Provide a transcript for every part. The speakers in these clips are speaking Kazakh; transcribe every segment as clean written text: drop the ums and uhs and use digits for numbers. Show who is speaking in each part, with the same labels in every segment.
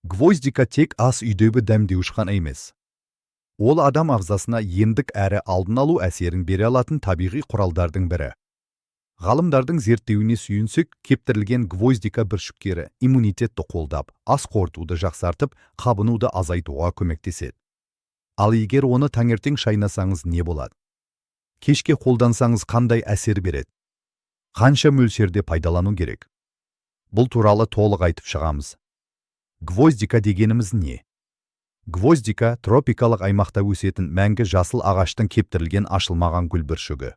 Speaker 1: Gvozdika тек ас үйдегі дәмдеуіш қана емес. Ол адам ағзасына емдік әрі алдын алу әсерін бере алатын табиғи құралдардың бірі. Ғалымдардың зерттеуіне сүйенсек, кептірілген гвоздика бүршіктері иммунитетті қолдап, ас қорытуды жақсартып, қабынуды азайтуға көмектеседі. Ал егер оны таңертең шайнасаңыз не болады? Кешке қолдансаңыз қандай әсер береді? Қанша мөлшерде пайдалану керек? Бұл туралы толық айтып шығамыз. Гвоздика дегеніміз не? Гвоздика тропикалық аймақта өсетін мәңгі жасыл ағаштың кептірілген ашылмаған гүл бүршігі.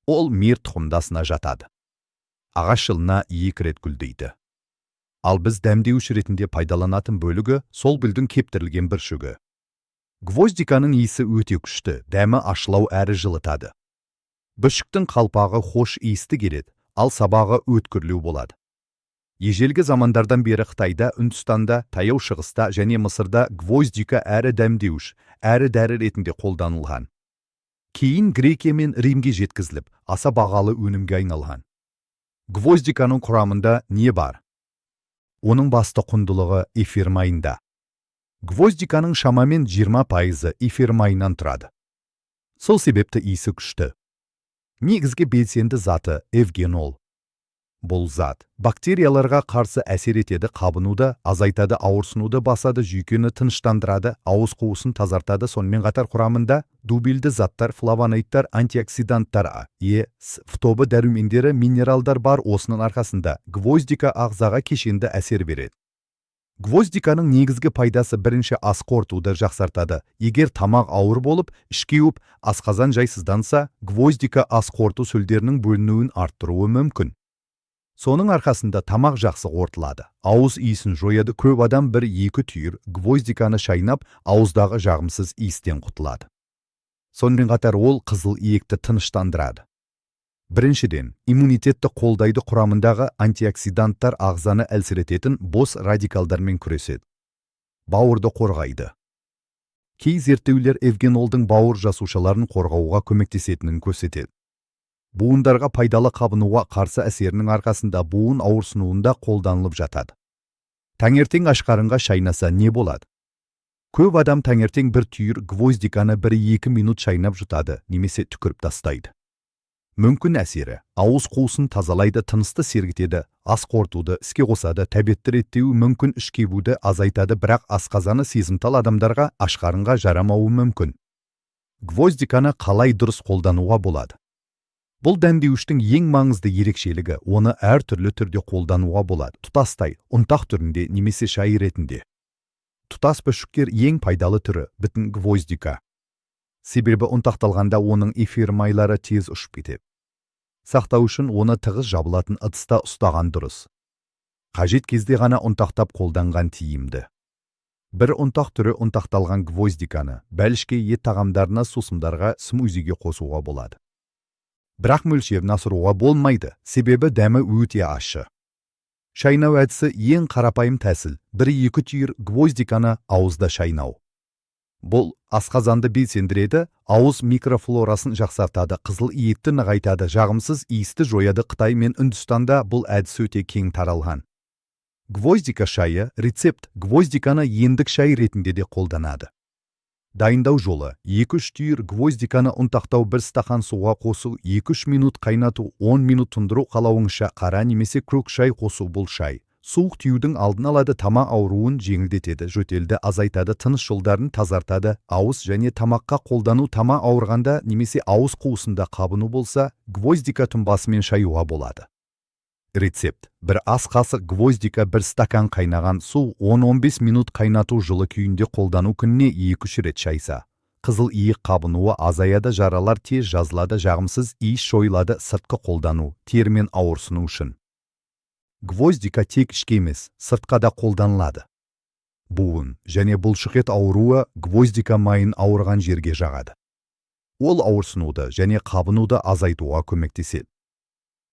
Speaker 1: Ол мейір тұқымдасына жатады. Ағаш жылына 2 рет гүлдейді. Ал біз дәмдеуіш ретінде пайдаланатын бөлігі сол гүлдің кептірілген бүршігі. Гвоздиканың иісі өте күшті, дәмі ашылау әрі жылытады. Бүршіктің қалпағы хош иісті келеді, ал сабағы өткірлеу болады. Ежелгі замандардан бері Қытайда, Үндістанда, Таяу Шығыста және Мысырда гвоздика әрі дәмдеуіш, әрі дәрі ретінде қолданылған. Кейін Грекия мен Римге жеткізіліп, аса бағалы өнімге айналған. Гвоздиканың құрамында не бар? Оның басты құндылығы эфир майында. Гвоздиканың шамамен 20% эфир майынан тұрады. Сол себепті иісі күшті. Негізгі белсенді заты эвгенол. Бұл зат бактерияларға қарсы әсер етеді, қабынуды азайтады, ауырсынуды басады, жүйкені тыныштандырады, ауыз қуысын тазартады. Сонымен қатар құрамында дубильді заттар, флавоноидтар, антиоксиданттар С тобы дәрумендері, минералдар бар. Осының арқасында гвоздика ағзаға кешенді әсер береді. Гвоздиканың негізгі пайдасы бірінші ас қорытуды жақсартады. Егер тамақ ауыр болып, іш кеуіп, асқазан жайсызданса, гвоздика ас қорыту сөлдерінің бөлінуін арттыруы мүмкін. Соның арқасында тамақ жақсы қорытылады. Ауыз иісін жояды. Көп адам 1-2 түйір гвоздиканы шайнап, ауыздағы жағымсыз иістен құтылады. Сонымен қатар ол қызыл иекті тыныштандырады. Біріншіден, иммунитетті қолдайды. Құрамындағы антиоксиданттар ағзаны әлсірететін бос радикалдармен күреседі. Бауырды қорғайды. Кей зерттеулер эвгенолдың бауыр жасушаларын қорғауға көмектесетінін көрсетеді. Буындарға пайдалы, қабынуға қарсы әсерінің арқасында буын ауырсынуында қолданылып жатады. Таңертең аш қарынға шайнаса не болады? Көп адам таңертең 1 түйір гвоздиканы 1-2 минут шайнап жұтады, немесе түкіріп тастайды. Мүмкін әсері ауыз қуысын тазалайды, тынысты сергітеді, ас қорытуды іске қосады, тәбетті реттеуі мүмкін, іш кебуді азайтады, бірақ асқазаны сезімтал адамдарға аш қарынға жарамауы мүмкін. Гвоздиканы қалай дұрыс қолдануға болады? Бұл дәмдеуіштің ең маңызды ерекшелігі, оны әртүрлі түрде қолдануға болады. Тұтастай, ұнтақ түрінде немесе шай ретінде. Тұтас бүршіктер ең пайдалы түрі бүтін гвоздика. Себебі ұнтақталғанда оның эфир майлары тез ұшып кетеді. Сақтау үшін оны тығыз жабылатын ыдыста ұстаған дұрыс. Қажет кезде ғана ұнтақтап қолданған тиімді. Бір ұнтақ түрі ұнтақталған гвоздиканы бәлішке, ет тағамдарына, сусындарға, смузиге қосуға болады. Бірақ мөлшерін асыруға болмайды, себебі дәмі өте ащы. Шайнау әдісі ең қарапайым тәсіл. 1-2 түйір гвоздиканы ауызда шайнау. Бұл асқазанды белсендіреді, ауыз микрофлорасын жақсартады, қызыл иекті нығайтады, жағымсыз иісті жояды. Қытай мен Үндістанда бұл әдіс өте кең таралған. Гвоздика шайы рецепт. Гвоздиканы ендік шай ретінде де қолданады. Дайындау жолы: 2-3 түйір гвоздиканы ұнтақтау, 1 стақан суға қосу, 2-3 минут қайнату, 10 минут тұндыру. Қалауыңызша қара немесе көк шай қосу. Бұл шай суық тиюдің алдын алады, тамақ ауруын жеңілдетеді, жөтелді азайтады, тыныс жолдарын тазартады. Ауыз және тамаққа қолдану: тамақ ауырғанда немесе ауыз қуысында қабыну болса, гвоздика тұнбасымен шаюға болады. Рецепт: 1 ас қасық гвоздика, 1 стакан қайнаған су, 10-15 минут қайнату. Жылы күйінде қолдану, күніне 2-3 рет шайса. Қызыл иек қабынуы азаяды, жаралар тез жазылады, жағымсыз иіс жойылады. Сыртқы қолдану: термен ауырсыну үшін. Гвоздика тек ішке емес, сыртқа да қолданылады. Буын және бұлшықет ауруы: гвоздика майын ауырған жерге жағады. Ол ауырсынуды және қабынуды азайтуға көмектеседі.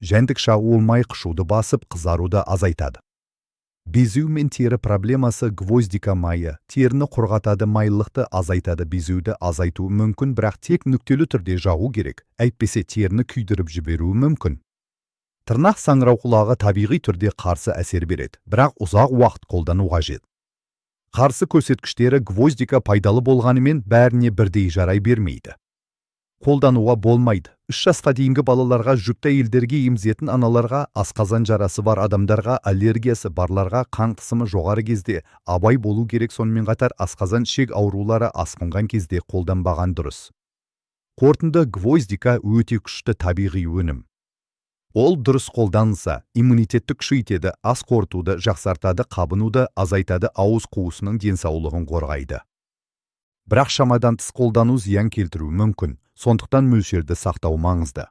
Speaker 1: Жәндік шағу май қышуды басып, қызаруды азайтады. Безеу мен тері проблемасы: гвоздика майы теріні құрғатады, майлықты азайтады. Безеуді азайтуы мүмкін, бірақ тек нүктелі түрде жағу керек, әйтпесе теріні күйдіріп жіберуі мүмкін. Тырнақ саңырауқұлағы табиғи түрде қарсы әсер береді, бірақ ұзақ уақыт қолдану қажет. Қарсы көрсеткіштері гвоздика пайдалы болғанымен бәріне бірдей жарай бермейді. Қолдануға болмайды. 3 жасқа дейінгі балаларға, жүкті әйелдерге, емізетін аналарға, асқазан жарасы бар адамдарға, аллергиясы барларға, қан қысымы жоғары кезде абай болу керек. Сонымен қатар асқазан ішек аурулары асқынған кезде қолданбаған дұрыс. Қорытынды: гвоздика өте күшті табиғи өнім. Ол дұрыс қолданылса, иммунитетті күшейтеді, ас қорытуды жақсартады, қабынуды азайтады, ауыз қуысының денсаулығын қорғайды. Бірақ шамадан тыс қолдану зиян келтіруі мүмкін, сондықтан мөлшерді сақтау маңызды.